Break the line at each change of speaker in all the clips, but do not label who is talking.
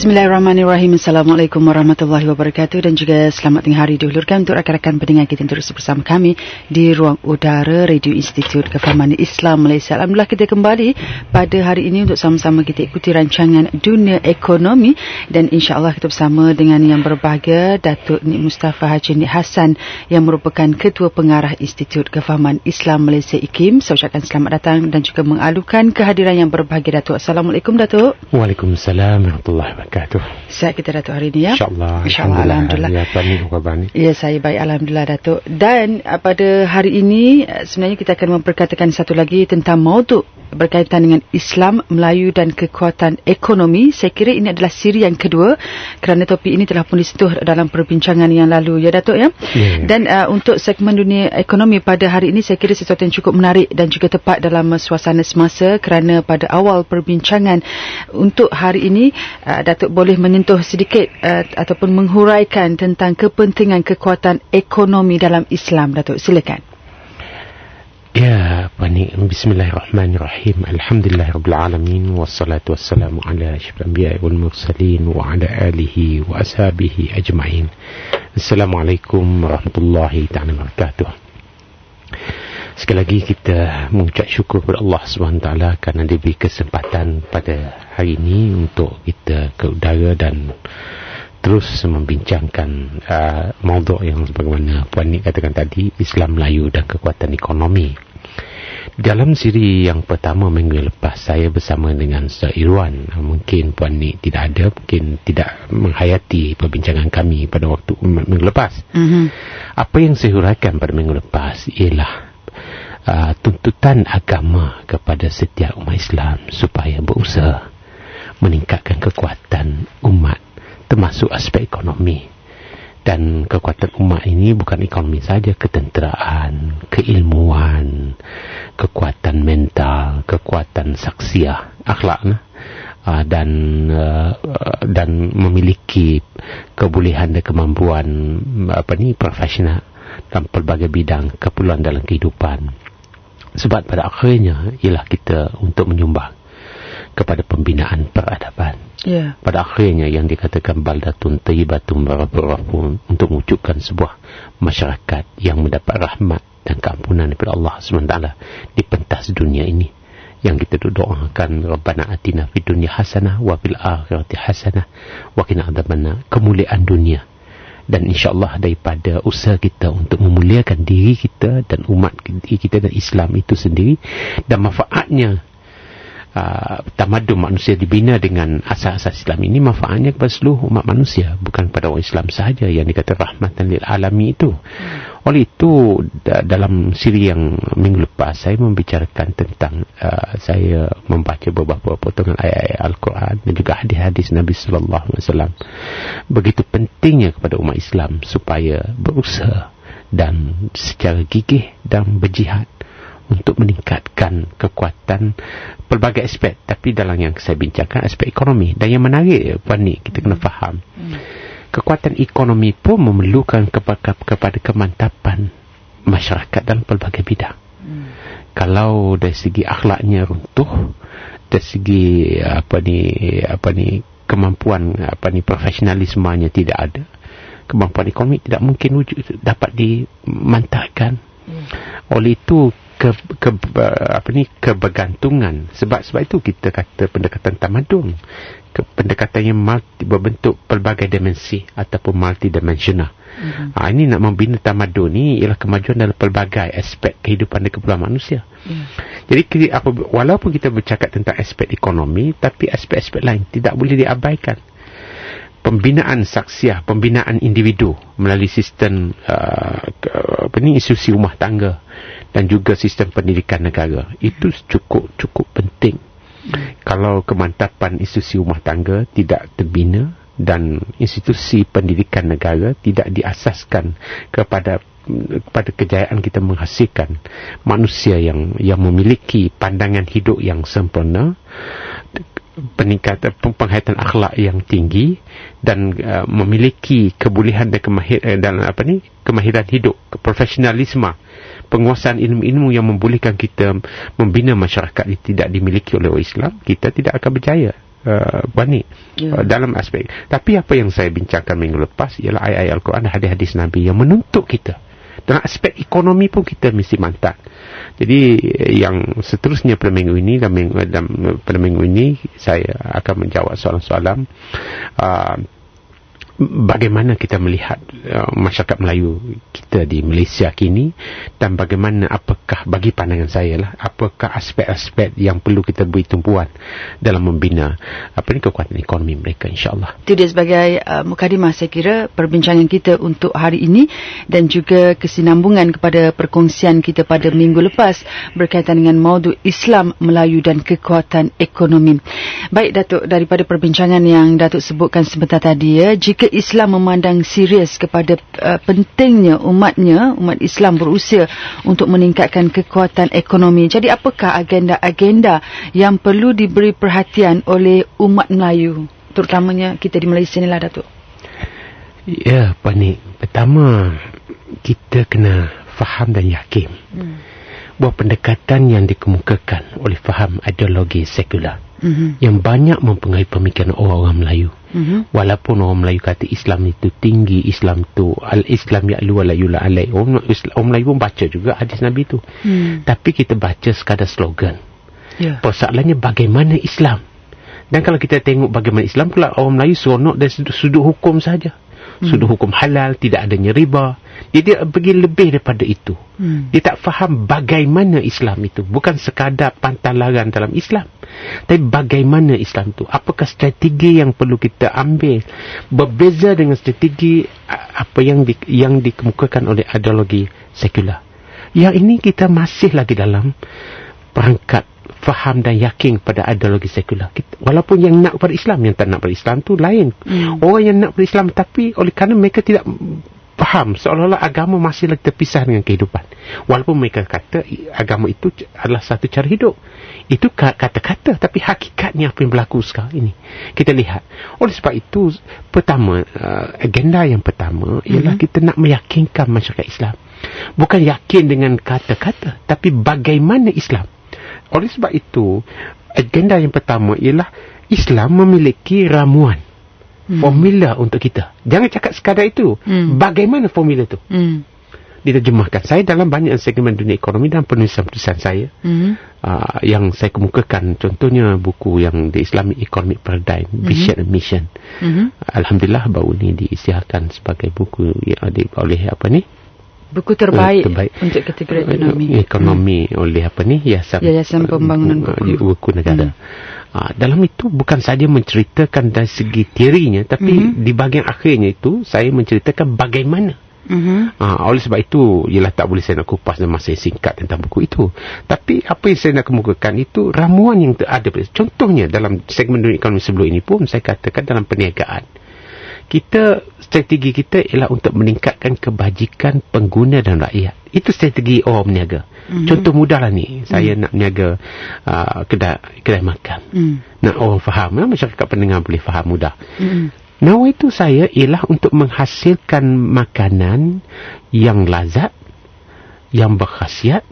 Bismillahirrahmanirrahim. Assalamualaikum warahmatullahi wabarakatuh dan juga selamat tengah hari dihulurkan untuk rakan-rakan pendengar kita terus bersama kami di ruang udara Radio Institut Kefahaman Islam Malaysia. Alhamdulillah kita kembali pada hari ini untuk sama-sama kita ikuti rancangan Dunia Ekonomi dan insya-Allah kita bersama dengan yang berbahagia Datuk Nik Mustafa Haji Nik Hassan yang merupakan Ketua Pengarah Institut Kefahaman Islam Malaysia IKIM. Saya ucapkan selamat datang dan juga mengalukan kehadiran yang berbahagia Datuk. Assalamualaikum Datuk.
Waalaikumsalam warahmatullahi wabarakatuh.
Sihat kita Datuk hari ini ya?
InsyaAllah.
Alhamdulillah.
Ya, Tuan ni.
Ya, saya baik Alhamdulillah Datuk. Dan pada hari ini sebenarnya kita akan memperkatakan satu lagi tentang mauduk berkaitan dengan Islam, Melayu dan kekuatan ekonomi. Saya kira ini adalah siri yang kedua kerana topik ini telah pun disentuh dalam perbincangan yang lalu ya Datuk ya. Dan untuk segmen dunia ekonomi pada hari ini saya kira sesuatu yang cukup menarik dan juga tepat dalam suasana semasa kerana pada awal perbincangan untuk hari ini Datuk boleh menyentuh sedikit ataupun menghuraikan tentang kepentingan kekuatan ekonomi dalam Islam. Datuk, silakan.
Ya, Bismillahirrahmanirrahim. Alhamdulillahirrabbilalamin. Wassalatu wassalamu ala asyrafil anbiya'i wal mursalin wa ala alihi wa ashabihi ajma'in. Assalamualaikum warahmatullahi ta'ala wabarakatuh. Sekali lagi kita mengucap syukur kepada Allah SWT kerana diberi kesempatan pada hari ini untuk kita ke udara dan terus membincangkan maudhu' yang sebagaimana Puan Nik katakan tadi, Islam, Melayu dan kekuatan ekonomi. Dalam siri yang pertama minggu lepas, saya bersama dengan Ustaz Irwan. Mungkin Puan Nik tidak ada, mungkin tidak menghayati perbincangan kami pada waktu minggu lepas. Apa yang saya huraikan pada minggu lepas ialah tuntutan agama kepada setiap umat Islam supaya berusaha meningkatkan kekuatan umat termasuk aspek ekonomi. Dan kekuatan umat ini bukan ekonomi saja, ketenteraan, keilmuan, kekuatan mental, kekuatan saksiah, akhlak dan memiliki kebolehan dan kemampuan profesional dalam pelbagai bidang keperluan dalam kehidupan. Sebab pada akhirnya ialah kita untuk menyumbang kepada pembinaan peradaban. Pada akhirnya yang dikatakan baldatun thayyibatun warabun, untuk mengucapkan sebuah masyarakat yang mendapat rahmat dan keampunan daripada Allah SWT di pentas dunia ini. Yang kita doakan, Rabbana atina fid dunya hasanah wa fil akhirati hasanah wa qina adzabannar, kemuliaan dunia. Dan insyaAllah daripada usaha kita untuk memuliakan diri kita dan umat kita dan Islam itu sendiri, dan manfaatnya tamadun manusia dibina dengan asas-asas Islam ini, manfaatnya kepada seluruh umat manusia, bukan pada orang Islam sahaja yang dikata rahmatan lil alamin itu. Oleh itu dalam siri yang minggu lepas saya membicarakan tentang saya membaca beberapa potongan ayat-ayat Al-Quran dan juga hadis-hadis Nabi sallallahu alaihi wasallam. Begitu pentingnya kepada umat Islam supaya berusaha dan secara gigih dan berjihad untuk meningkatkan kekuatan pelbagai aspek. Tapi dalam yang saya bincangkan aspek ekonomi. Dan yang menarik Puan Nik, kita kena faham kekuatan ekonomi pun memerlukan kepada kemantapan masyarakat dalam pelbagai bidang. Kalau dari segi akhlaknya runtuh, dari segi kemampuan profesionalismenya tidak ada, kemampuan ekonomi tidak mungkin dapat dimantapkan. Oleh itu kebergantungan, sebab itu kita kata pendekatan tamadun, pendekatan yang berbentuk pelbagai dimensi ataupun multidimensional. Ini nak membina tamadun ni ialah kemajuan dalam pelbagai aspek kehidupan dan keperluan manusia. Jadi walaupun kita bercakap tentang aspek ekonomi, tapi aspek-aspek lain tidak boleh diabaikan. Pembinaan saksiah, pembinaan individu melalui sistem institusi rumah tangga dan juga sistem pendidikan negara, itu cukup penting. Kalau kemantapan institusi rumah tangga tidak terbina dan institusi pendidikan negara tidak diasaskan kepada kejayaan kita menghasilkan manusia yang memiliki pandangan hidup yang sempurna, peningkatan penghayatan akhlak yang tinggi dan memiliki kebolehan dan kemahiran hidup, profesionalisme, penguasaan ilmu-ilmu yang membolehkan kita membina masyarakat yang tidak dimiliki oleh orang Islam, kita tidak akan berjaya. dalam aspek. Tapi apa yang saya bincangkan minggu lepas ialah ayat-ayat Al-Quran, hadis-hadis Nabi yang menuntut kita. Dalam aspek ekonomi pun kita mesti mantap. Jadi yang seterusnya pada minggu ini pada minggu ini saya akan menjawab soalan-soalan bagaimana kita melihat masyarakat Melayu kita di Malaysia kini, dan bagaimana, apakah bagi pandangan saya lah, apakah aspek-aspek yang perlu kita beri tumpuan dalam membina kekuatan ekonomi mereka, insya-Allah.
Itu dia sebagai mukadimah saya kira perbincangan kita untuk hari ini, dan juga kesinambungan kepada perkongsian kita pada minggu lepas berkaitan dengan maudu Islam, Melayu dan kekuatan ekonomi. Baik Datuk, daripada perbincangan yang Datuk sebutkan sebentar tadi, jika Islam memandang serius kepada pentingnya umat Islam berusaha untuk meningkatkan kekuatan ekonomi. Jadi apakah agenda-agenda yang perlu diberi perhatian oleh umat Melayu, terutamanya kita di Malaysia ni lah, Datuk?
Ya, Panik. Pertama, kita kena faham dan yakin bahawa pendekatan yang dikemukakan oleh faham ideologi sekular yang banyak mempengaruhi pemikiran orang-orang Melayu. Walaupun orang Melayu kata Islam itu tinggi, Islam tu al-Islam ya'lu wa la yula alai. Orang Melayu pun baca juga hadis Nabi itu. Tapi kita baca sekadar slogan. Persoalannya bagaimana Islam. Dan kalau kita tengok bagaimana Islam pula, orang Melayu seronok dari sudut hukum saja. Sudut hukum halal, tidak adanya riba. Dia pergi lebih daripada itu. Dia tak faham bagaimana Islam itu. Bukan sekadar pantang larang dalam Islam, tapi bagaimana Islam itu. Apakah strategi yang perlu kita ambil berbeza dengan strategi apa yang dikemukakan oleh ideologi sekular. Yang ini kita masih lagi dalam perangkat faham dan yakin pada ideologi sekular. Walaupun yang nak pada Islam, yang tak nak pada Islam tu lain. Orang yang nak pada Islam, tapi oleh kerana mereka tidak faham, seolah-olah agama masih lagi terpisah dengan kehidupan. Walaupun mereka kata agama itu adalah satu cara hidup. Itu kata-kata, tapi hakikatnya apa yang berlaku sekarang ini kita lihat. Oleh sebab itu, pertama, agenda yang pertama ialah kita nak meyakinkan masyarakat Islam. Bukan yakin dengan kata-kata, tapi bagaimana Islam. Oleh sebab itu, agenda yang pertama ialah Islam memiliki ramuan, formula untuk kita. Jangan cakap sekadar itu. Bagaimana formula itu? Diterjemahkan. Saya dalam banyak segmen dunia ekonomi dan penulisan-penulisan saya yang saya kemukakan, contohnya buku yang The Islamic Economic Paradigm, Vision and Mission. Alhamdulillah baru ini diisytiharkan sebagai buku yang oleh
buku terbaik untuk kategori
ekonomi oleh Yayasan Pembangunan Buku Negara. Dalam itu bukan saja menceritakan dari segi teorinya, tapi di bahagian akhirnya itu saya menceritakan bagaimana. Oleh sebab itu ialah tak boleh saya nak kupas dalam masa singkat tentang buku itu. Tapi apa yang saya nak kemukakan itu ramuan yang ada. Contohnya dalam segmen dunia ekonomi sebelum ini pun saya katakan dalam perniagaan. Strategi kita ialah untuk meningkatkan kebajikan pengguna dan rakyat. Itu strategi orang berniaga. Contoh mudah lah ni. Saya nak berniaga kedai makan. Nak orang faham. Masyarakat pendengar boleh faham mudah. Nawa itu saya ialah untuk menghasilkan makanan yang lazat, yang berkhasiat,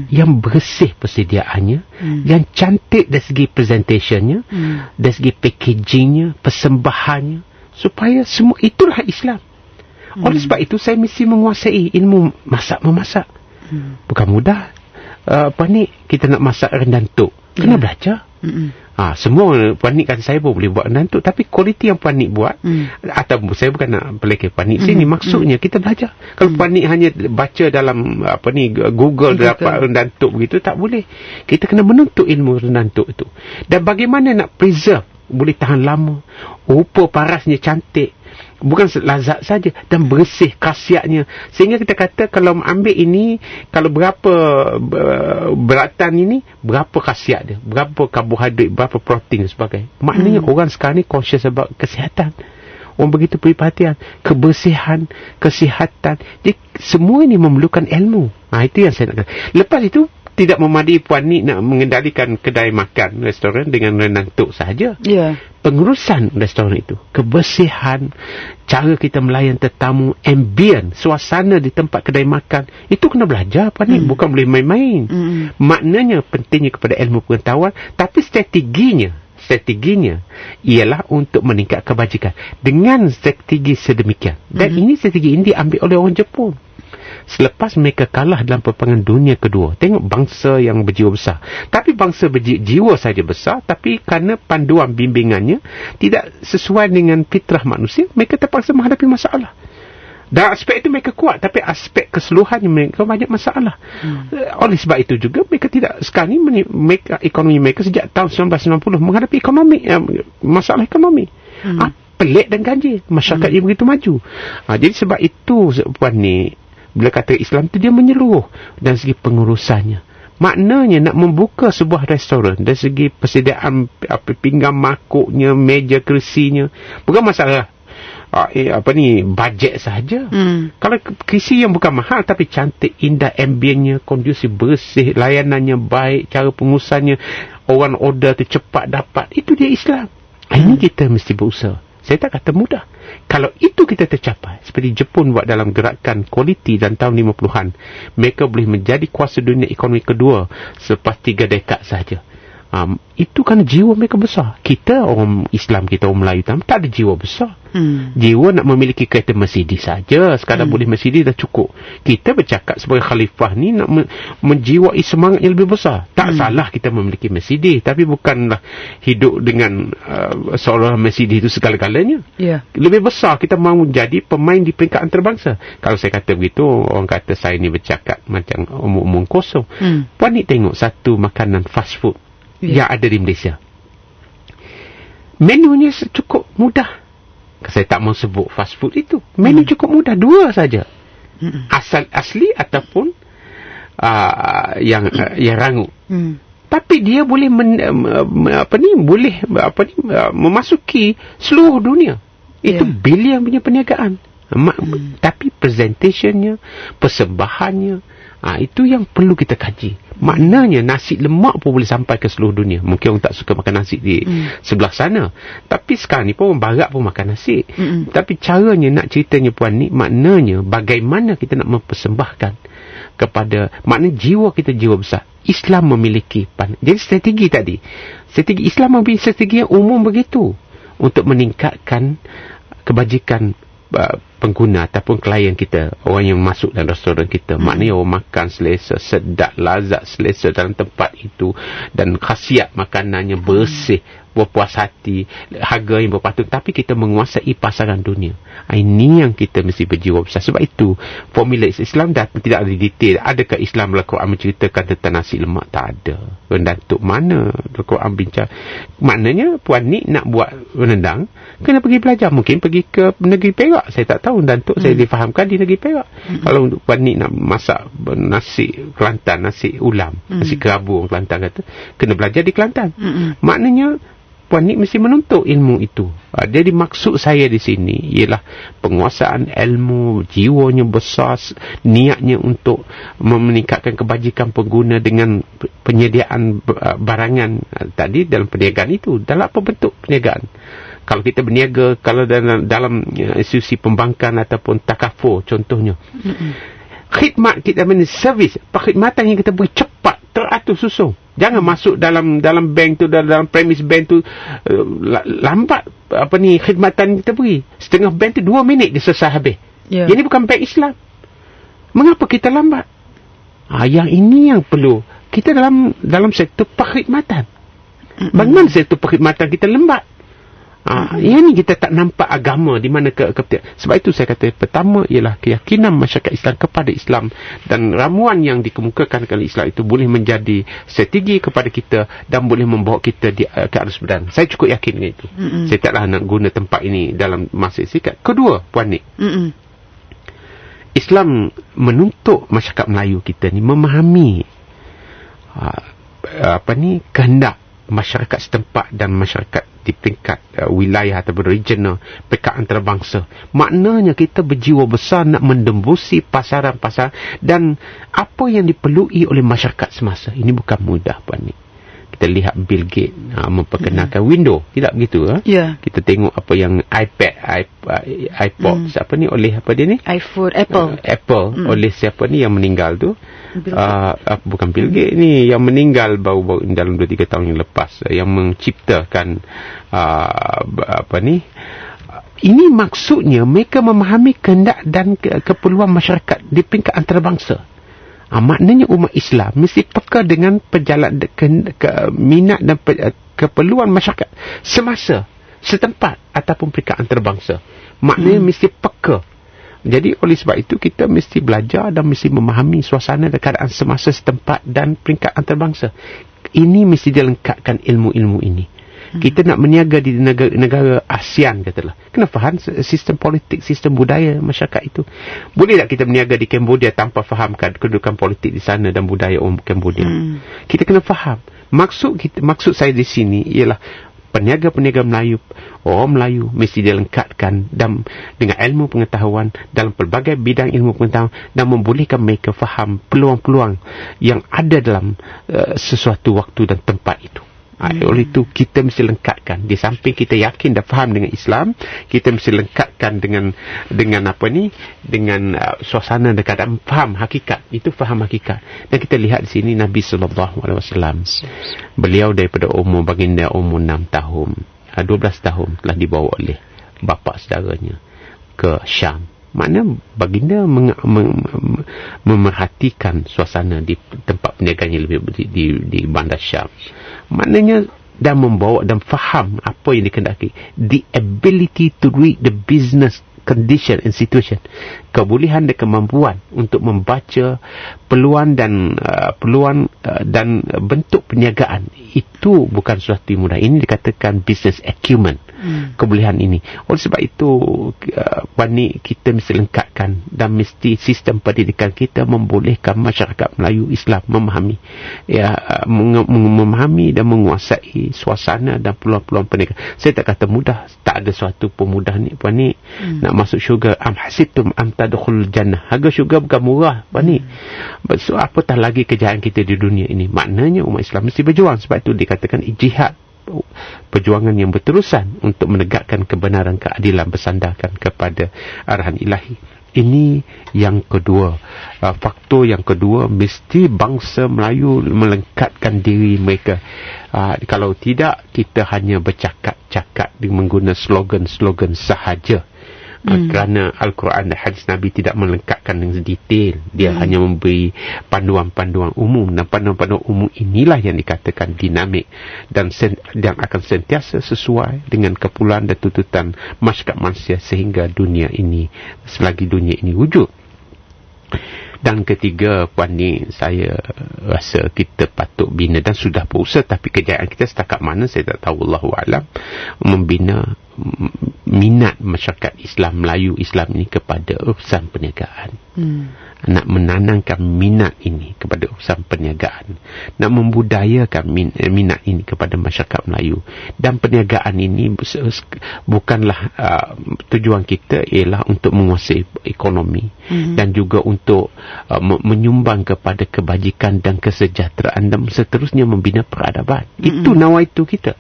yang bersih persediaannya, yang cantik dari segi presentationnya, dari segi packagingnya, persembahannya, supaya semua itulah Islam. Oleh sebab itu saya mesti menguasai ilmu masak-memasak. Bukan mudah. Kita nak masak rendang tuk, kena belajar. Semua panik kata saya pun boleh buat rendang tuk, tapi kualiti yang panik buat, atau saya bukan nak pelekeh panik sini, maksudnya kita belajar. Kalau panik hanya baca dalam Google dapat rendang tuk begitu, tak boleh. Kita kena menuntut ilmu rendang tuk itu. Dan bagaimana nak preserve, boleh tahan lama, rupa parasnya cantik, bukan lazat saja, dan bersih khasiatnya, sehingga kita kata kalau ambil ini, kalau berapa beratan ini, berapa khasiat dia, berapa karbohidrat, berapa protein dan sebagainya. Maknanya orang sekarang ni conscious about kesihatan. Orang begitu beri perhatian, kebersihan, kesihatan. Jadi semua ini memerlukan ilmu. Itu yang saya nak kata. Lepas itu tidak memadai Puan Nik nak mengendalikan kedai makan, restoran dengan rendang tuk sahaja. Pengurusan restoran itu, kebersihan, cara kita melayan tetamu, ambient, suasana di tempat kedai makan, itu kena belajar Puan Nik. Bukan boleh main-main. Maknanya pentingnya kepada ilmu pengetahuan, tapi strateginya strateginya ialah untuk meningkat kebajikan dengan strategi sedemikian. Dan ini strategi ini diambil oleh orang Jepun selepas mereka kalah dalam Pertempuran Dunia Kedua. Tengok bangsa yang berjiwa besar, tapi bangsa berjiwa saja besar, tapi kerana panduan bimbingannya tidak sesuai dengan fitrah manusia, mereka terpaksa menghadapi masalah. Dan aspek itu mereka kuat, tapi aspek keseluruhannya mereka banyak masalah. Oleh sebab itu juga mereka tidak sekarang ini ekonomi mereka sejak tahun 1990 menghadapi masalah ekonomi. Pelik dan ganjil, masyarakat yang begitu maju. Jadi sebab itu Puan ni, bila kata Islam tu dia menyeluruh dari segi pengurusannya. Maknanya nak membuka sebuah restoran dari segi persediaan pinggan makuknya, meja keresinya, bukan masalah bajet saja. Kalau keresi yang bukan mahal tapi cantik, indah, ambiennya kondusif, bersih, layanannya baik, cara pengurusannya, orang order tu cepat dapat, itu dia Islam. Ini kita mesti berusaha. Saya tak kata mudah. Kalau itu kita tercapai, seperti Jepun buat dalam gerakan kualiti dan tahun 50-an, mereka boleh menjadi kuasa dunia ekonomi kedua selepas 3 dekad sahaja. Itu kan jiwa mereka besar. Kita orang Islam, kita orang Melayu tak ada jiwa besar. Jiwa nak memiliki kereta Mercedes saja, sekadar boleh Mercedes dah cukup. Kita bercakap sebagai khalifah ni nak menjiwai semangat yang lebih besar. Tak salah kita memiliki Mercedes, tapi bukanlah hidup dengan seolah-olah Mercedes itu segala-galanya. Lebih besar, kita mahu jadi pemain di peringkat antarabangsa. Kalau saya kata begitu, orang kata saya ni bercakap macam omong-omong kosong. Puan ni tengok satu makanan fast food yang ada di Malaysia. Menunya cukup mudah. Saya tak mau sebut fast food itu. Menu cukup mudah, 2 saja. Asli ataupun yang rangu. Tapi dia boleh memasuki seluruh dunia. Itu bilion punya perniagaan. Tapi presentationnya, persembahannya, itu yang perlu kita kaji. Maknanya nasi lemak pun boleh sampai ke seluruh dunia. Mungkin orang tak suka makan nasi di sebelah sana, tapi sekarang ni pun orang barat pun makan nasi. Tapi caranya nak ceritanya Puan ni, maknanya bagaimana kita nak mempersembahkan kepada, maknanya jiwa kita jiwa besar. Islam memiliki jadi strategi tadi, strategi Islam memiliki strategi yang umum begitu untuk meningkatkan kebajikan pengguna ataupun klien kita, orang yang masuk dalam restoran kita. Maknanya orang makan selesa, sedap, lazat, selesa dalam tempat itu, dan khasiat makanannya bersih, berpuas hati, harga yang berpatut, tapi kita menguasai pasaran dunia. Ini yang kita mesti berjiwa besar. Sebab itu formula Islam tidak ada detail. Adakah Islam Al-Quran menceritakan tentang nasi lemak? Tak ada. Rendang tuk mana Al-Quran bincang? Maknanya Puan ni nak buat rendang, kena pergi belajar. Mungkin pergi ke negeri Perak, saya tak tahu. Dan tuk saya difahamkan di negeri Perak. Kalau Puan ni nak masak nasi Kelantan, nasi ulam, nasi kerabu orang Kelantan kata, kena belajar di Kelantan. Maknanya Puan ni mesti menuntut ilmu itu. Jadi maksud saya di sini ialah penguasaan ilmu, jiwanya besar, niatnya untuk meningkatkan kebajikan pengguna dengan penyediaan barangan tadi dalam perniagaan itu. Dalam apa bentuk perniagaan? Kalau kita berniaga, kalau dalam institusi pembankan ataupun takaful contohnya, khidmat kita, servis, perkhidmatan yang kita beri cepat, teratur susun. Jangan masuk dalam bank tu, dalam premis bank tu lambat khidmatan kita beri. Setengah bank tu 2 minit dia selesai habis. Ini bukan bank Islam. Mengapa kita lambat? Yang ini yang perlu. Kita dalam sektor perkhidmatan. Bagaimana sektor perkhidmatan kita lambat? Yang kita tak nampak agama di mana sebab itu saya kata pertama ialah keyakinan masyarakat Islam kepada Islam, dan ramuan yang dikemukakan oleh Islam itu boleh menjadi strategi kepada kita dan boleh membawa kita ke arus berdan. Saya cukup yakin dengan itu. Saya taklah nak guna tempat ini dalam masa singkat. Kedua, Puan Nik, Islam menuntut masyarakat Melayu kita ni memahami kehendak masyarakat setempat dan masyarakat di peringkat wilayah atau regional, peringkat antarabangsa. Maknanya kita berjiwa besar nak mendembusi pasaran-pasaran dan apa yang diperlui oleh masyarakat semasa. Ini bukan mudah, Puan Nik. Kita lihat Bill Gates memperkenalkan Windows, tidak begitu? Kita tengok apa yang iPad, iPod, siapa ni oleh apa dia ni?
iPhone, Apple.
Oleh siapa ni yang meninggal tu? Bukan Bill Gates ni yang meninggal baru dalam 2-3 tahun yang lepas, yang menciptakan apa ni? Ini maksudnya mereka memahami kehendak dan keperluan masyarakat di peringkat antarabangsa. Maknanya umat Islam mesti peka dengan minat dan keperluan masyarakat semasa, setempat ataupun peringkat antarabangsa. Maknanya mesti peka. Jadi oleh sebab itu kita mesti belajar dan mesti memahami suasana dan keadaan semasa, setempat dan peringkat antarabangsa. Ini mesti dilengkapkan ilmu-ilmu ini. Kita nak meniaga di negara ASEAN katalah, kena faham sistem politik, sistem budaya masyarakat itu. Boleh tak kita meniaga di Cambodia tanpa fahamkan kedudukan politik di sana dan budaya orang Cambodia? Kita kena faham. Maksud saya di sini ialah peniaga-peniaga Melayu, orang Melayu mesti dilengkapkan dengan ilmu pengetahuan dalam pelbagai bidang ilmu pengetahuan dan membolehkan mereka faham peluang-peluang yang ada dalam sesuatu waktu dan tempat itu. Oleh itu kita mesti lengkapkan. Di samping kita yakin dan faham dengan Islam, kita mesti lengkapkan dengan apa ni, dengan suasana dan keadaan faham hakikat. Itu faham hakikat. Dan kita lihat di sini Nabi SAW, beliau daripada baginda umur 6 tahun, 12 tahun telah dibawa oleh bapa saudaranya ke Syam. Maknanya baginda memerhatikan suasana di tempat perniagaannya lebih di bandar Syam. Maknanya dan membawa dan faham apa yang dikehendaki. The ability to read the business condition and situation. Kebolehan dan kemampuan untuk membaca peluang dan bentuk perniagaan. Itu bukan sesuatu yang mudah. Ini dikatakan business acumen. Kebolehan ini. Oleh sebab itu kita mesti lengkapkan dan mesti sistem pendidikan kita membolehkan masyarakat Melayu Islam memahami memahami dan menguasai suasana dan peluang-peluang perniagaan. Saya tak kata mudah, tak ada suatu pemudah ni nak masuk syurga. Am hasibtum am tadkhulul jannah. Harga syurga bukan murah ni. So, apatah lagi kejayaan kita di dunia ini. Maknanya umat Islam mesti berjuang. Sebab itu dikatakan jihad, perjuangan yang berterusan untuk menegakkan kebenaran, keadilan bersandarkan kepada arahan ilahi. Ini yang kedua. Faktor yang kedua, mesti bangsa Melayu melengkapkan diri mereka. Kalau tidak, kita hanya bercakap-cakap dengan menggunakan slogan-slogan sahaja. Kerana Al-Quran dan hadis Nabi tidak melengkapkan dengan detail. Dia hanya memberi panduan-panduan umum. Dan panduan-panduan umum inilah yang dikatakan dinamik dan akan sentiasa sesuai dengan keperluan dan tuntutan masyarakat manusia sehingga dunia ini, selagi dunia ini wujud. Dan ketiga, Puan ni, saya rasa kita patut bina dan sudah berusaha, tapi kejayaan kita setakat mana saya tak tahu, Allahu'alam, membina minat masyarakat Islam, Melayu Islam ini kepada urusan perniagaan. Nak menanamkan minat ini kepada urusan perniagaan, nak membudayakan minat ini kepada masyarakat Melayu. Dan perniagaan ini bukanlah tujuan kita ialah untuk menguasai ekonomi dan juga untuk menyumbang kepada kebajikan dan kesejahteraan dan seterusnya membina peradaban. Itu nawaitu kita.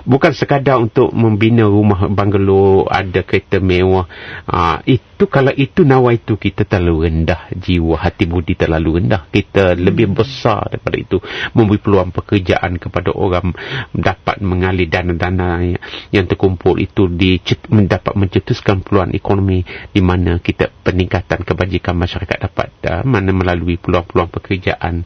Bukan sekadar untuk membina rumah banglo, ada kereta mewah. Kalau itu nawaitu kita terlalu rendah, jiwa hati budi terlalu rendah. Kita lebih besar daripada itu, memberi peluang pekerjaan kepada orang, dapat mengalir dana-dana yang terkumpul itu dapat mencetuskan peluang ekonomi di mana kita peningkatan kebajikan masyarakat dapat mana melalui peluang-peluang pekerjaan,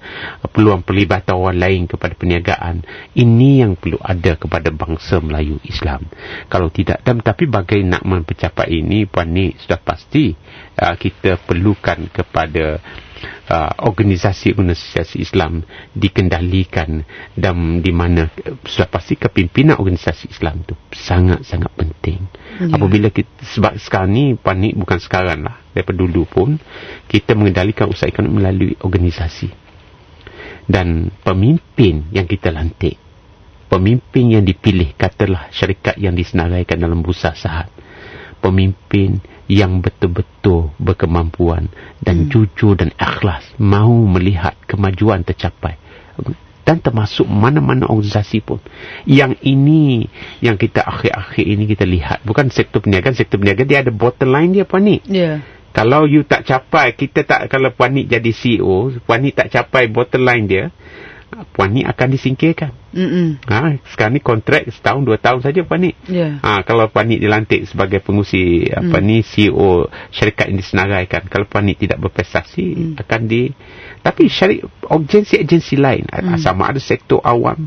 peluang pelibatan orang lain kepada perniagaan. Ini yang perlu ada kepada bangsa Melayu Islam. Kalau tidak, tapi bagai nak mencapai ini, Puan ni, sudah pasti kita perlukan kepada organisasi Islam dikendalikan, dan di mana sudah pasti kepimpinan organisasi Islam itu sangat-sangat penting. Apabila kita, sebab sekarang ni, Puan ni, bukan sekarang lah, daripada dulu pun kita mengendalikan usaha ekonomi melalui organisasi. Dan pemimpin yang kita lantik, pemimpin yang dipilih, katalah syarikat yang disenaraikan dalam bursa saham, pemimpin yang betul-betul berkemampuan dan jujur dan ikhlas, mahu melihat kemajuan tercapai. dan termasuk mana-mana organisasi pun. Yang ini yang kita akhir-akhir ini kita lihat, bukan sektor perniagaan dia ada bottom line dia, Puan Nik. Kalau you tak capai, kalau Puan Nik jadi CEO, Puan Nik tak capai bottom line dia, Puan Nik akan disingkirkan. Sekarang ni kontrak setahun 2 tahun saja, Puan Nik. Kalau Puan Nik dilantik sebagai pengurusi CEO syarikat yang disenaraikan, kalau Puan Nik tidak berprestasi, akan tapi agensi lain, sama ada sektor awam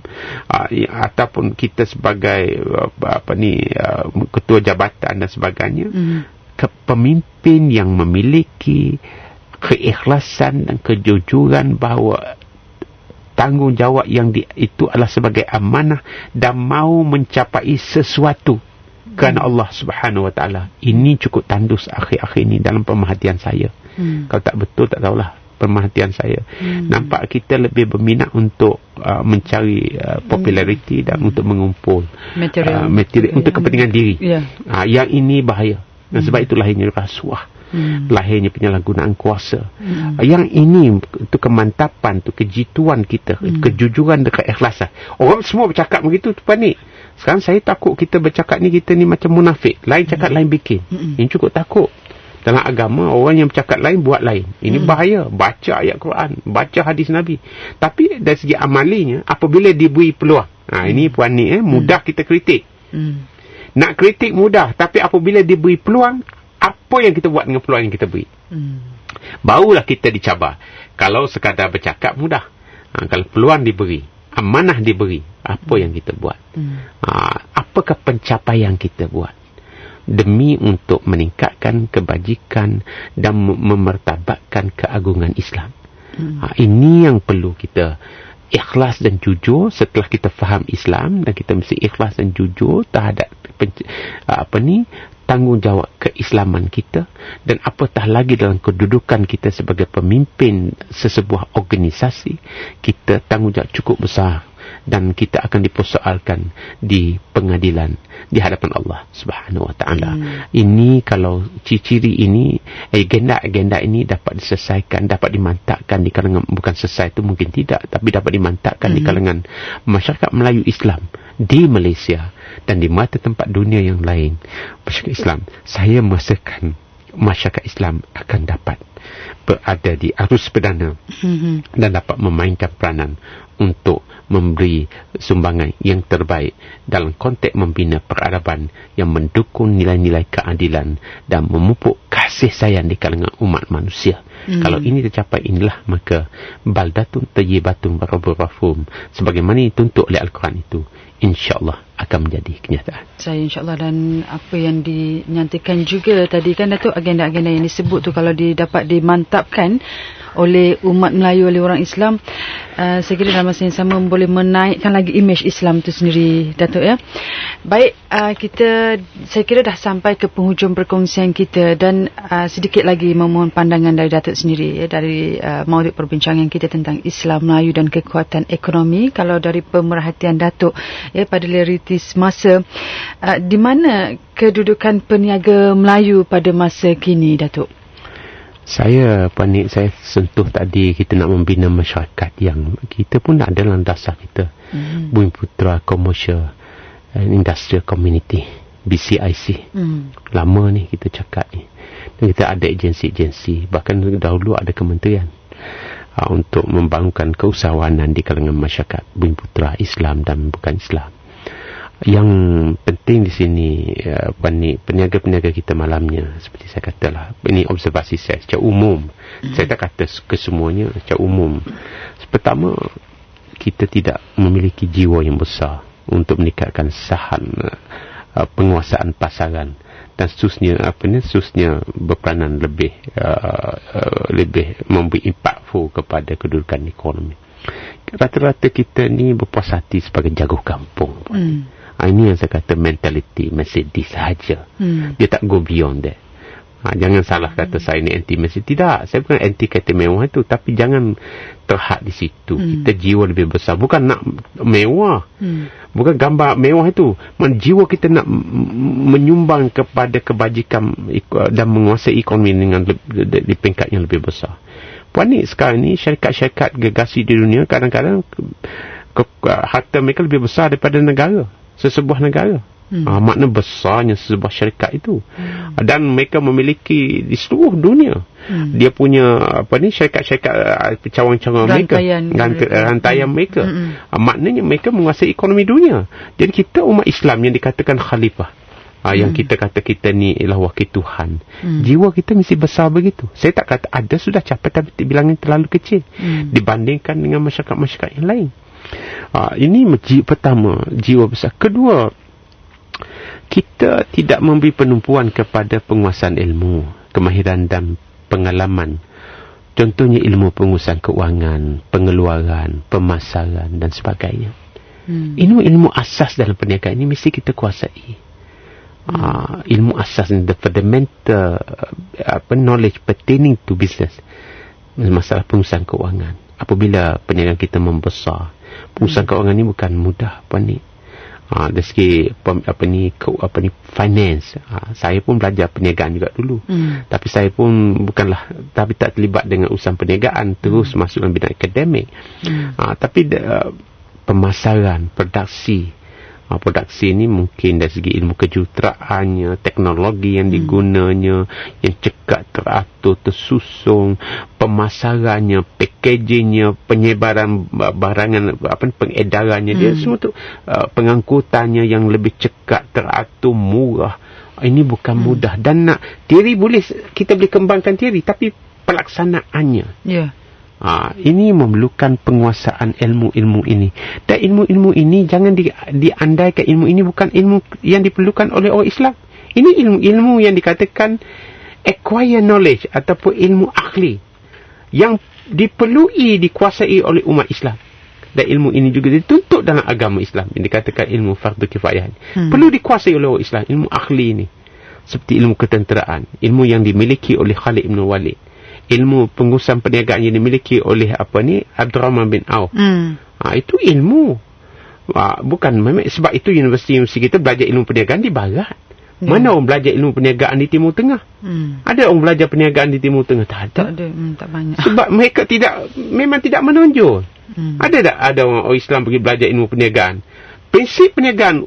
ataupun kita sebagai ketua jabatan dan sebagainya, pemimpin yang memiliki keikhlasan dan kejujuran bahawa tanggungjawab yang itu adalah sebagai amanah dan mau mencapai sesuatu kerana Allah Subhanahu Wa Taala. Ini cukup tandus akhir-akhir ini dalam pemerhatian saya. Kalau tak betul, tak tahulah pemerhatian saya. Nampak kita lebih berminat untuk mencari populariti dan untuk mengumpul material untuk kepentingan diri. Yang ini bahaya. Dan sebab itu lahirnya rasuah, lahirnya penyalahgunaan kuasa. Yang ini itu kemantapan, itu kejituan kita, kejujuran dan keikhlasan. Orang semua bercakap begitu, Puan Nik. Sekarang saya takut kita bercakap ni, kita ni macam munafik. Lain cakap, lain bikin. Ini cukup takut. Dalam agama, orang yang bercakap lain, buat lain. Ini bahaya. Baca ayat Quran, baca hadis Nabi. Tapi dari segi amalinya, apabila diberi peluang, ini Puan Nik, mudah kita kritik. Nak kritik mudah, tapi apabila diberi peluang, apa yang kita buat dengan peluang yang kita beri? Barulah kita dicabar. Kalau sekadar bercakap mudah. Kalau peluang diberi, amanah diberi, apa yang kita buat? Apakah pencapaian kita buat? Demi untuk meningkatkan kebajikan dan memertabatkan keagungan Islam. Ini yang perlu kita ikhlas dan jujur. Setelah kita faham Islam, dan kita mesti ikhlas dan jujur terhadap tanggungjawab keislaman kita, dan apatah lagi dalam kedudukan kita sebagai pemimpin sesebuah organisasi, kita tanggungjawab cukup besar, dan kita akan dipersoalkan di pengadilan di hadapan Allah Subhanahu Wa Taala. Ini kalau ciri-ciri ini, agenda-agenda ini dapat diselesaikan, dapat dimantapkan di kalangan, bukan selesai itu mungkin tidak, tapi dapat dimantapkan di kalangan masyarakat Melayu Islam di Malaysia dan di mata tempat dunia yang lain. Masyarakat Islam, saya merasakan masyarakat Islam akan dapat berada di arus perdana dan dapat memainkan peranan untuk memberi sumbangan yang terbaik dalam konteks membina peradaban yang mendukung nilai-nilai keadilan dan memupuk kasih sayang di kalangan umat manusia. Kalau ini tercapai, inilah maka baldatun tayyibatun barabur-rafum, sebagaimana dituntut oleh Al-Quran itu, insya-Allah akan menjadi kenyataan.
Saya insya-Allah. Dan apa yang dinyatakan juga tadi kan, Datuk, agenda-agenda yang disebut tu kalau dapat dimantapkan oleh umat Melayu, oleh orang Islam, saya kira dalam masa yang sama boleh menaikkan lagi imej Islam tu sendiri, Datuk, ya. Baik, saya kira dah sampai ke penghujung perkongsian kita, dan sedikit lagi memohon pandangan dari Datuk sendiri, ya, dari maudhu perbincangan kita tentang Islam Melayu dan kekuatan ekonomi. Kalau dari pemerhatian Datuk, ya, pada realitis masa, di mana kedudukan peniaga Melayu pada masa kini, Datuk?
Saya sentuh tadi, kita nak membina masyarakat yang kita pun ada dalam dasar kita. Bumiputera Commercial and Industrial Community, BCIC. Lama ni kita cakap ni. Dan kita ada agensi-agensi, bahkan dahulu ada kementerian untuk membangunkan keusahawanan di kalangan masyarakat Bumiputera Islam dan bukan Islam. Yang penting di sini, peniaga-peniaga kita malamnya, seperti saya katalah, ini observasi saya secara umum. Saya tak kata kesemuanya, secara umum. Pertama, kita tidak memiliki jiwa yang besar untuk meningkatkan sahan penguasaan pasaran, dan seterusnya berperanan lebih memberi impactful kepada kedudukan ekonomi. Rata-rata kita ni berpuas hati sebagai jago kampung. Ini yang saya kata mentality Mercedes sahaja. Dia tak go beyond that. Jangan salah kata saya ni anti Mercedes. Tidak, saya bukan anti kereta mewah itu, tapi jangan terhad di situ. Kita jiwa lebih besar, bukan nak mewah, bukan gambar mewah itu. Jiwa kita nak menyumbang kepada kebajikan dan menguasai ekonomi dengan di peringkat yang lebih besar. puan ni sekarang ni syarikat-syarikat gergasi di dunia kadang-kadang harta mereka lebih besar daripada negara, sesebuah negara. Makna besarnya sebuah syarikat itu. Dan mereka memiliki di seluruh dunia. Dia punya syarikat-syarikat cawangan-cawangan mereka, rantaian mereka. Maknanya mereka menguasai ekonomi dunia. Jadi kita umat Islam yang dikatakan khalifah, yang kita kata kita ni ialah wakil Tuhan, jiwa kita mesti besar begitu. Saya tak kata ada sudah capai, tapi bilangan terlalu kecil dibandingkan dengan masyarakat-masyarakat yang lain. Ini pertama, jiwa besar. Kedua, kita tidak memberi penumpuan kepada penguasaan ilmu, kemahiran dan pengalaman. Contohnya ilmu pengurusan keuangan, pengeluaran, pemasaran dan sebagainya. Ilmu-ilmu asas dalam perniagaan ini mesti kita kuasai. Ilmu asas, the fundamental knowledge pertaining to business, masalah pengurusan keuangan. Apabila perniagaan kita membesar, pengurusan keuangan ini bukan mudah, ni. Dari segi finance. Saya pun belajar perniagaan juga dulu. Tapi saya pun tapi tak terlibat dengan urusan perniagaan, terus masuk dalam bidang akademik. Tapi pemasaran, produksi ini mungkin dari segi ilmu kejuruteraannya, teknologi yang digunanya, yang cekak, teratur, tersusun, pemasarannya, packagingnya, penyebaran barangan, pengedarannya, dia semua tu, pengangkutannya yang lebih cekak, teratur, murah. Ini bukan mudah. Dan teori kita boleh kembangkan teori, tapi pelaksanaannya. Ini memerlukan penguasaan ilmu-ilmu ini. Dan ilmu-ilmu ini jangan diandaikan ilmu ini bukan ilmu yang diperlukan oleh orang Islam. Ini ilmu-ilmu yang dikatakan acquire knowledge ataupun ilmu ahli yang diperlui dikuasai oleh umat Islam. Dan ilmu ini juga dituntut dalam agama Islam yang dikatakan ilmu fardu kifayah. Perlu dikuasai oleh orang Islam, ilmu ahli ini. Seperti ilmu ketenteraan, ilmu yang dimiliki oleh Khalid bin Walid. Ilmu pengurusan perniagaan yang dimiliki oleh Abdurrahman bin Auf. Itu ilmu. Bukan sebab itu universiti kita belajar ilmu perniagaan di barat. Mana orang belajar ilmu perniagaan di Timur Tengah? Ada orang belajar perniagaan di Timur Tengah? Tak ada.
Tak banyak.
Sebab mereka memang tidak menonjol. Ada orang Islam pergi belajar ilmu perniagaan. Prinsip perniagaan,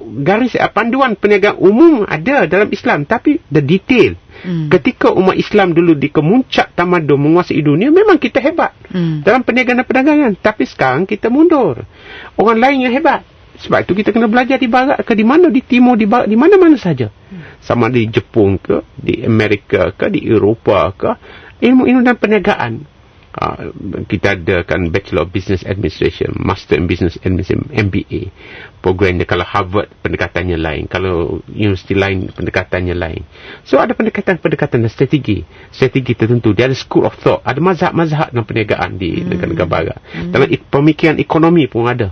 panduan perniagaan umum ada dalam Islam, tapi the detail. Ketika umat Islam dulu di kemuncak tamadun menguasai dunia, memang kita hebat dalam perniagaan dan perdagangan. Tapi sekarang kita mundur. Orang lain yang hebat. Sebab itu kita kena belajar di barat ke, di mana, di timur, di barat, di mana-mana saja. Sama di Jepun ke, di Amerika ke, di Eropah ke, ilmu-ilmu dan perniagaan. Kita ada kan Bachelor of Business Administration, Master in Business Administration, MBA. Program dia, kalau Harvard pendekatannya lain, kalau universiti lain pendekatannya lain. So ada pendekatan dan strategi tertentu. Dia ada school of thought, ada mazhab-mazhab dalam perniagaan di negara-negara barat. Dalam pemikiran ekonomi pun ada.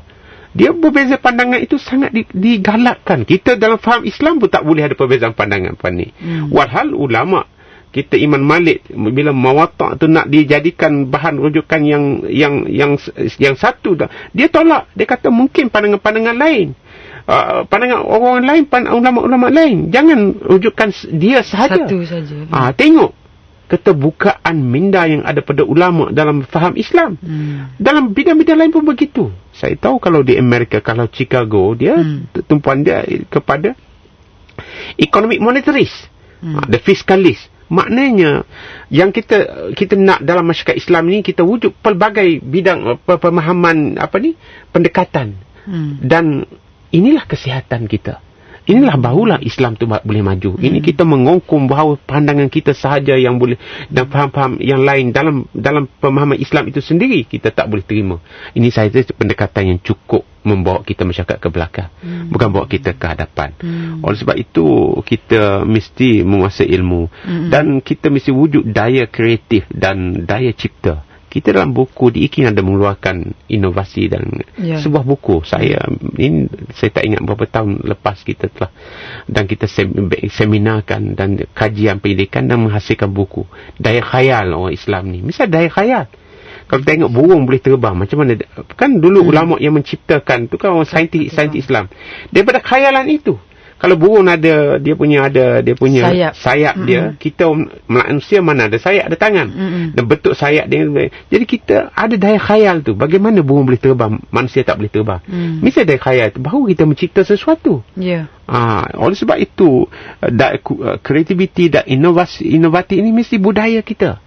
Dia berbeza pandangan itu sangat digalakkan. Kita dalam faham Islam pun tak boleh ada perbezaan pandangan ni. Walhal ulama kita Imam Malik bila mawatta' tu nak dijadikan bahan rujukan yang satu dah, dia tolak. Dia kata mungkin pandangan-pandangan lain, pandangan orang lain, ulama-ulama lain, jangan rujukan dia sahaja.
Satu saja.
Tengok keterbukaan minda yang ada pada ulama dalam faham Islam. Dalam bidang-bidang lain pun begitu. Saya tahu kalau di Amerika, kalau Chicago, dia tumpuan dia kepada economic monetarist, the fiscalist. Maknanya yang kita nak dalam masyarakat Islam ni, kita wujud pelbagai bidang pemahaman pendekatan. Dan inilah kesihatan kita. Inilah barulah Islam tu boleh maju. Ini kita mengongkong bahawa pandangan kita sahaja yang boleh, dan faham-faham yang lain dalam pemahaman Islam itu sendiri kita tak boleh terima. Ini sahaja pendekatan yang cukup membawa kita masyarakat ke belakang, bukan bawa kita ke hadapan. Oleh sebab itu kita mesti menguasai ilmu, dan kita mesti wujud daya kreatif dan daya cipta. Kita dalam buku di IKIN ada mengeluarkan inovasi dan sebuah buku. Saya tak ingat berapa tahun lepas kita telah, dan kita seminarkan dan kajian pendidikan dan menghasilkan buku. Daya khayal orang Islam ni. Misalnya daya khayal. Kalau tengok burung boleh terbang, macam mana? Kan dulu ulama yang menciptakan tu kan orang saintis Islam. Daripada khayalan itu. Kalau burung ada dia punya sayap dia, kita manusia mana ada sayap, ada tangan. Dan bentuk sayap dia. Jadi kita ada daya khayal tu. Bagaimana burung boleh terbang, manusia tak boleh terbang. Mesti daya khayal tu baru kita mencipta sesuatu. Oleh sebab itu kreativiti dan inovasi ini mesti budaya kita.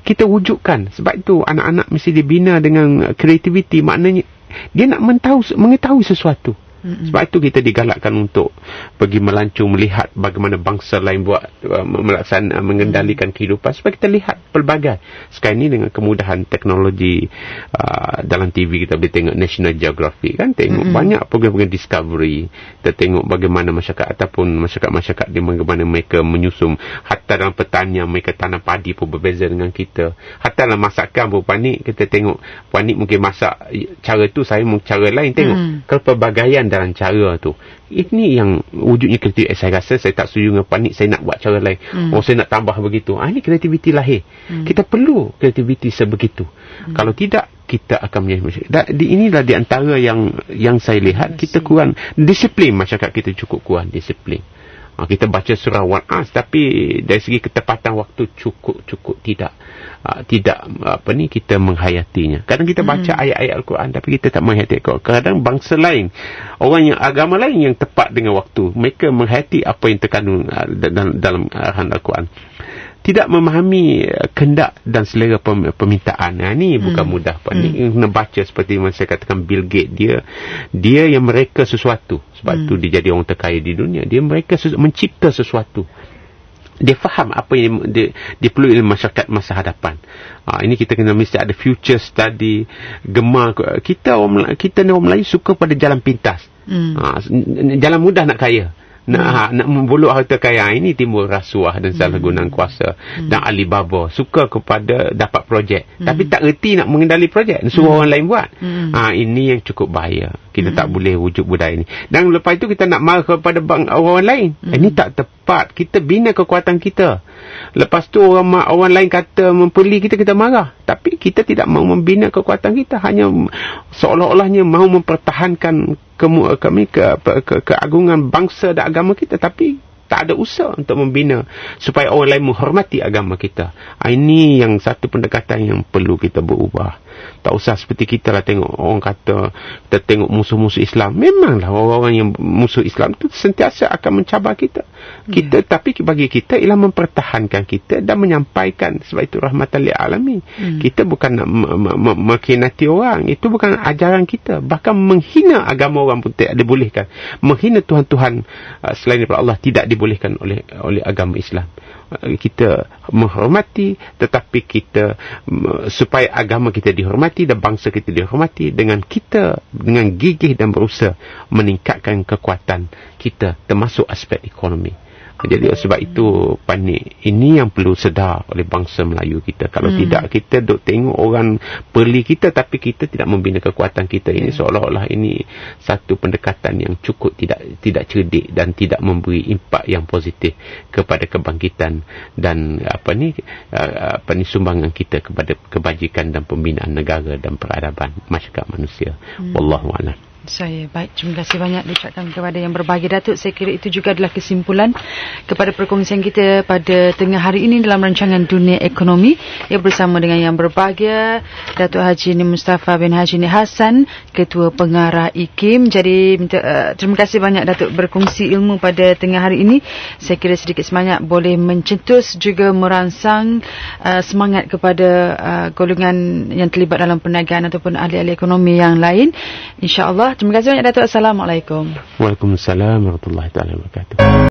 Kita wujudkan. Sebab itu anak-anak mesti dibina dengan kreativiti. Maknanya dia nak mengetahui sesuatu. Sebab itu kita digalakkan untuk pergi melancong, melihat bagaimana bangsa lain buat mengendalikan kehidupan, supaya kita lihat pelbagai. Sekarang ini dengan kemudahan teknologi, dalam TV kita boleh tengok National Geographic kan, tengok banyak program-program discovery. Kita tengok bagaimana masyarakat ataupun masyarakat di bagaimana mereka menyusum. Hatta dalam pertanian mereka tanam padi pun berbeza dengan kita. Hatta dalam masakan pun panik, kita tengok panik mungkin masak cara tu, saya mungkin cara lain. Tengok kepelbagaian dalam cara tu. Ini yang wujudnya kreativiti. Saya rasa saya tak setuju dengan panik, saya nak buat cara lain. Saya nak tambah begitu. Ini kreativiti lahir. Kita perlu kreativiti sebegitu. Kalau tidak, kita akan menjadi masyarakat. Inilah di antara yang saya lihat, kita kurang disiplin. Masyarakat kita cukup kurang disiplin. Kita baca surah Al-As, tapi dari segi ketepatan waktu cukup tidak kita menghayatinya. Kadang kita baca ayat-ayat Al-Quran, tapi kita tak menghayati Al-Quran. Kadang bangsa lain, orang yang agama lain yang tepat dengan waktu, mereka menghayati apa yang terkandung dalam arahan Al-Quran. Tidak memahami kehendak dan selera permintaan. Ini bukan mudah. Ini kena baca seperti yang saya katakan Bill Gates. Dia yang mereka sesuatu. Sebab itu dia jadi orang terkaya di dunia. Dia mencipta sesuatu. Dia faham apa yang diperlukan oleh masyarakat masa hadapan. Ini kita kena mesti ada future study. Gemar. Kita orang Melayu suka pada jalan pintas. Jalan mudah nak kaya. Nak membuluk harta kekayaan. Ini timbul rasuah dan salah gunaan kuasa. Dan Alibaba suka kepada dapat projek, tapi tak erti nak mengendali projek, suruh orang lain buat. Ini yang cukup bahaya. Kita tak boleh wujud budaya ini. Dan lepas itu kita nak marah kepada orang lain. Ini tak tepat. Kita bina kekuatan kita. Lepas tu orang lain kata mempeli kita marah. Tapi kita tidak mahu membina kekuatan kita. Hanya seolah-olahnya mahu mempertahankan keagungan bangsa dan agama kita, tapi tak ada usaha untuk membina supaya orang lain menghormati agama kita. Ini yang satu pendekatan yang perlu kita berubah. Tak usah seperti kita lah tengok orang kata, kita tengok musuh-musuh Islam. Memanglah orang-orang yang musuh Islam itu sentiasa akan mencabar kita. Tapi bagi kita ialah mempertahankan kita dan menyampaikan. Sebab itu rahmatan lil alamin. Kita bukan nak mengkhianati orang. Itu bukan ajaran kita. Bahkan menghina agama orang pun tidak dibolehkan. Menghina Tuhan-Tuhan selain daripada Allah tidak dibolehkan oleh agama Islam. Kita menghormati, tetapi kita supaya agama kita dihormati dan bangsa kita dihormati, dengan gigih dan berusaha meningkatkan kekuatan kita termasuk aspek ekonomi. Jadi sebab itu panik ini yang perlu sedar oleh bangsa Melayu kita. Kalau tidak, kita duk tengok orang perli kita tapi kita tidak membina kekuatan kita. Ini seolah-olah ini satu pendekatan yang cukup tidak cerdik dan tidak memberi impak yang positif kepada kebangkitan dan sumbangan kita kepada kebajikan dan pembinaan negara dan peradaban masyarakat manusia. Wallahu a'lam.
Baik, terima kasih banyak diucapkan kepada yang berbagi, Datuk. Saya kira itu juga adalah kesimpulan kepada perkongsian kita pada tengah hari ini dalam rancangan Dunia Ekonomi, bersama dengan yang berbahagia Datuk Haji Ni Mustafa bin Haji Ni Hassan, Ketua Pengarah IKIM. Jadi terima kasih banyak Datuk berkongsi ilmu pada tengah hari ini. Saya kira sedikit sebanyak boleh mencetus juga merangsang semangat kepada golongan yang terlibat dalam perniagaan ataupun ahli-ahli ekonomi yang lain, insya-Allah. Terima kasih banyak Datuk. Assalamualaikum.
Waalaikumsalam warahmatullahi wabarakatuh.